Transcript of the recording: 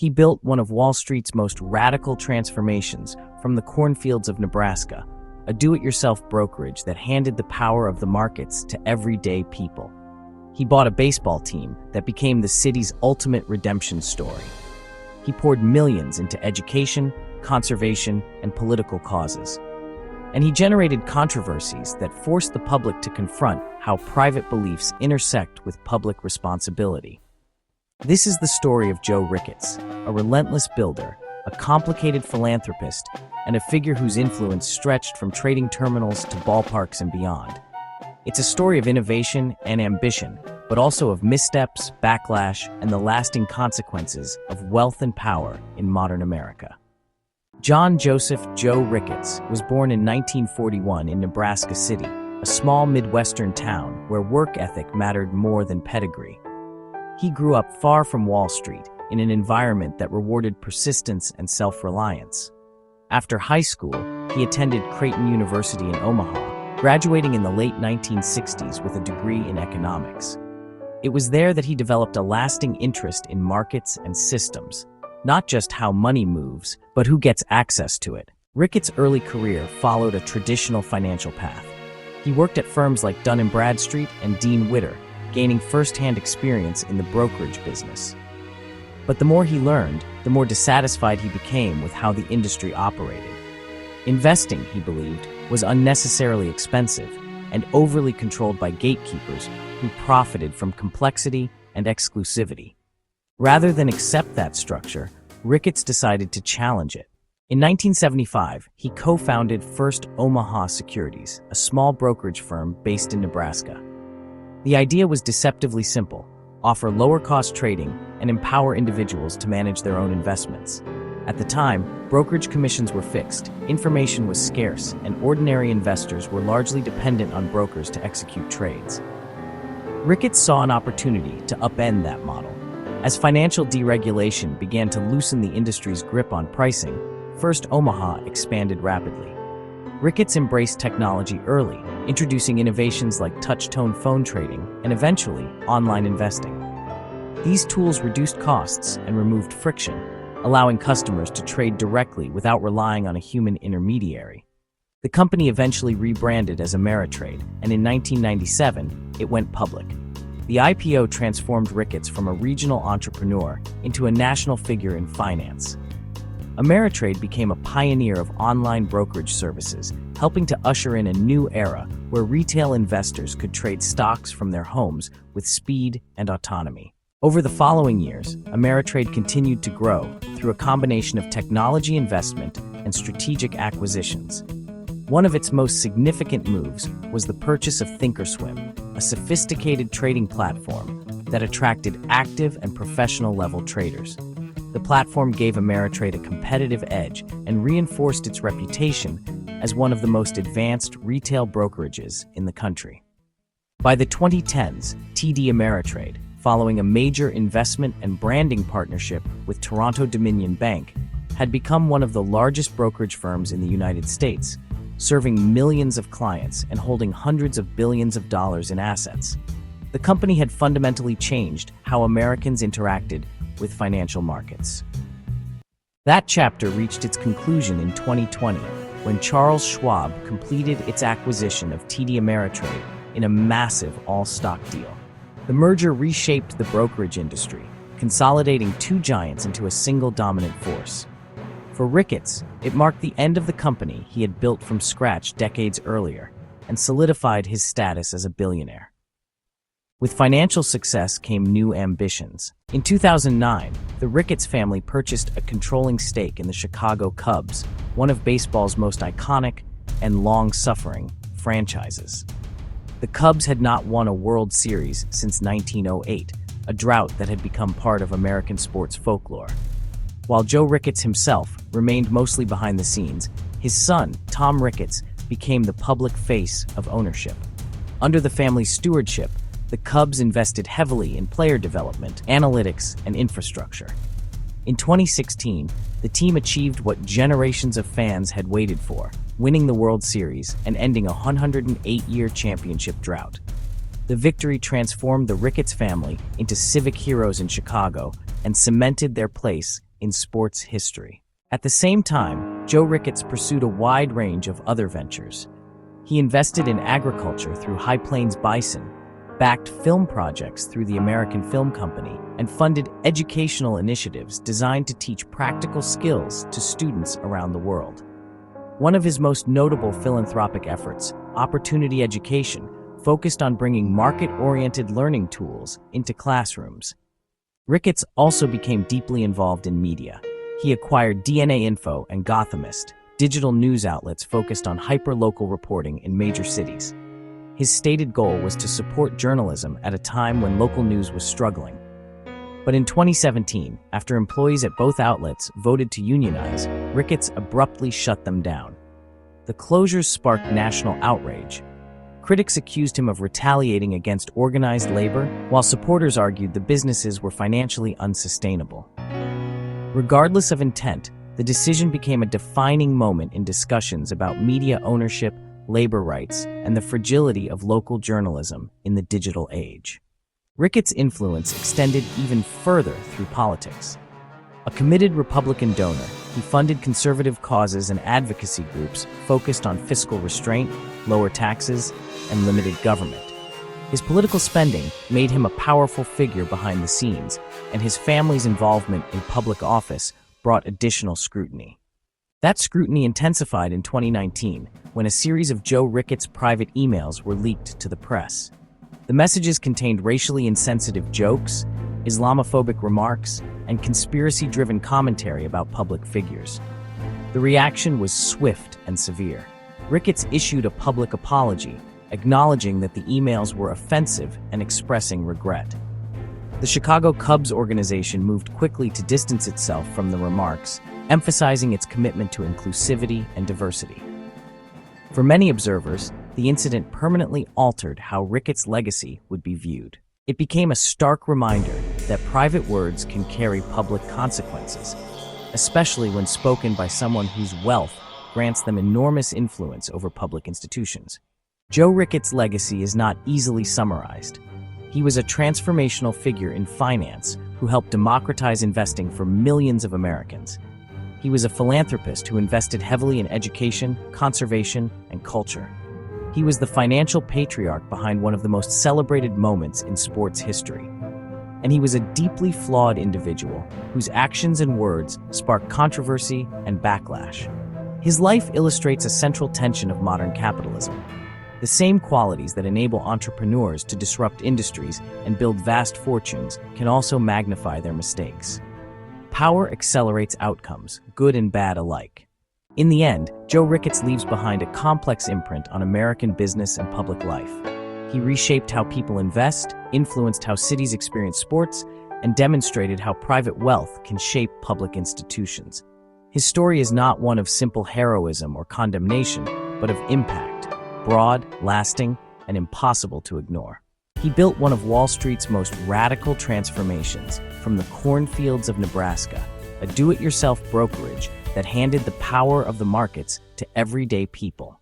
He built one of Wall Street's most radical transformations from the cornfields of Nebraska, a do-it-yourself brokerage that handed the power of the markets to everyday people. He bought a baseball team that became the city's ultimate redemption story. He poured millions into education, conservation, and political causes. And he generated controversies that forced the public to confront how private beliefs intersect with public responsibility. This is the story of Joe Ricketts, a relentless builder, a complicated philanthropist, and a figure whose influence stretched from trading terminals to ballparks and beyond. It's a story of innovation and ambition, but also of missteps, backlash, and the lasting consequences of wealth and power in modern America. John Joseph Joe Ricketts was born in 1941 in Nebraska City, a small Midwestern town where work ethic mattered more than pedigree. He grew up far from Wall Street in an environment that rewarded persistence and self-reliance. After high school, he attended Creighton University in Omaha, graduating in the late 1960s with a degree in economics. It was there that he developed a lasting interest in markets and systems, not just how money moves, but who gets access to it. Ricketts' early career followed a traditional financial path. He worked at firms like Dun & Bradstreet and Dean Witter, gaining first-hand experience in the brokerage business. But the more he learned, the more dissatisfied he became with how the industry operated. Investing, he believed, was unnecessarily expensive and overly controlled by gatekeepers who profited from complexity and exclusivity. Rather than accept that structure, Ricketts decided to challenge it. In 1975, he co-founded First Omaha Securities, a small brokerage firm based in Nebraska. The idea was deceptively simple: offer lower-cost trading and empower individuals to manage their own investments. At the time, brokerage commissions were fixed, information was scarce, and ordinary investors were largely dependent on brokers to execute trades. Ricketts saw an opportunity to upend that model. As financial deregulation began to loosen the industry's grip on pricing, First Omaha expanded rapidly. Ricketts embraced technology early, introducing innovations like touch-tone phone trading and eventually online investing. These tools reduced costs and removed friction, allowing customers to trade directly without relying on a human intermediary. The company eventually rebranded as Ameritrade, and in 1997, it went public. The IPO transformed Ricketts from a regional entrepreneur into a national figure in finance. Ameritrade became a pioneer of online brokerage services, helping to usher in a new era where retail investors could trade stocks from their homes with speed and autonomy. Over the following years, Ameritrade continued to grow through a combination of technology investment and strategic acquisitions. One of its most significant moves was the purchase of Thinkorswim, a sophisticated trading platform that attracted active and professional-level traders. The platform gave Ameritrade a competitive edge and reinforced its reputation as one of the most advanced retail brokerages in the country. By the 2010s, TD Ameritrade, following a major investment and branding partnership with Toronto Dominion Bank, had become one of the largest brokerage firms in the United States, serving millions of clients and holding hundreds of billions of dollars in assets. The company had fundamentally changed how Americans interacted with financial markets. That chapter reached its conclusion in 2020 when Charles Schwab completed its acquisition of TD Ameritrade in a massive all-stock deal. The merger reshaped the brokerage industry, consolidating two giants into a single dominant force. For Ricketts, it marked the end of the company he had built from scratch decades earlier and solidified his status as a billionaire. With financial success came new ambitions. In 2009, the Ricketts family purchased a controlling stake in the Chicago Cubs, one of baseball's most iconic and long-suffering franchises. The Cubs had not won a World Series since 1908, a drought that had become part of American sports folklore. While Joe Ricketts himself remained mostly behind the scenes, his son, Tom Ricketts, became the public face of ownership. Under the family's stewardship, the Cubs invested heavily in player development, analytics, and infrastructure. In 2016, the team achieved what generations of fans had waited for, winning the World Series and ending a 108-year championship drought. The victory transformed the Ricketts family into civic heroes in Chicago and cemented their place in sports history. At the same time, Joe Ricketts pursued a wide range of other ventures. He invested in agriculture through High Plains Bison, backed film projects through the American Film Company, and funded educational initiatives designed to teach practical skills to students around the world. One of his most notable philanthropic efforts, Opportunity Education, focused on bringing market-oriented learning tools into classrooms. Ricketts also became deeply involved in media. He acquired DNA Info and Gothamist, digital news outlets focused on hyper-local reporting in major cities. His stated goal was to support journalism at a time when local news was struggling. But in 2017, after employees at both outlets voted to unionize, Ricketts abruptly shut them down. The closures sparked national outrage. Critics accused him of retaliating against organized labor, while supporters argued the businesses were financially unsustainable. Regardless of intent, the decision became a defining moment in discussions about media ownership, labor rights, and the fragility of local journalism in the digital age. Ricketts' influence extended even further through politics. A committed Republican donor, he funded conservative causes and advocacy groups focused on fiscal restraint, lower taxes, and limited government. His political spending made him a powerful figure behind the scenes, and his family's involvement in public office brought additional scrutiny. That scrutiny intensified in 2019 when a series of Joe Ricketts' private emails were leaked to the press. The messages contained racially insensitive jokes, Islamophobic remarks, and conspiracy-driven commentary about public figures. The reaction was swift and severe. Ricketts issued a public apology, acknowledging that the emails were offensive and expressing regret. The Chicago Cubs organization moved quickly to distance itself from the remarks, emphasizing its commitment to inclusivity and diversity. For many observers, the incident permanently altered how Ricketts' legacy would be viewed. It became a stark reminder that private words can carry public consequences, especially when spoken by someone whose wealth grants them enormous influence over public institutions. Joe Ricketts' legacy is not easily summarized. He was a transformational figure in finance who helped democratize investing for millions of Americans. He was a philanthropist who invested heavily in education, conservation, and culture. He was the financial patriarch behind one of the most celebrated moments in sports history. And he was a deeply flawed individual whose actions and words sparked controversy and backlash. His life illustrates a central tension of modern capitalism. The same qualities that enable entrepreneurs to disrupt industries and build vast fortunes can also magnify their mistakes. Power accelerates outcomes, good and bad alike. In the end, Joe Ricketts leaves behind a complex imprint on American business and public life. He reshaped how people invest, influenced how cities experience sports, and demonstrated how private wealth can shape public institutions. His story is not one of simple heroism or condemnation, but of impact, broad, lasting, and impossible to ignore. He built one of Wall Street's most radical transformations from the cornfields of Nebraska, a do-it-yourself brokerage that handed the power of the markets to everyday people.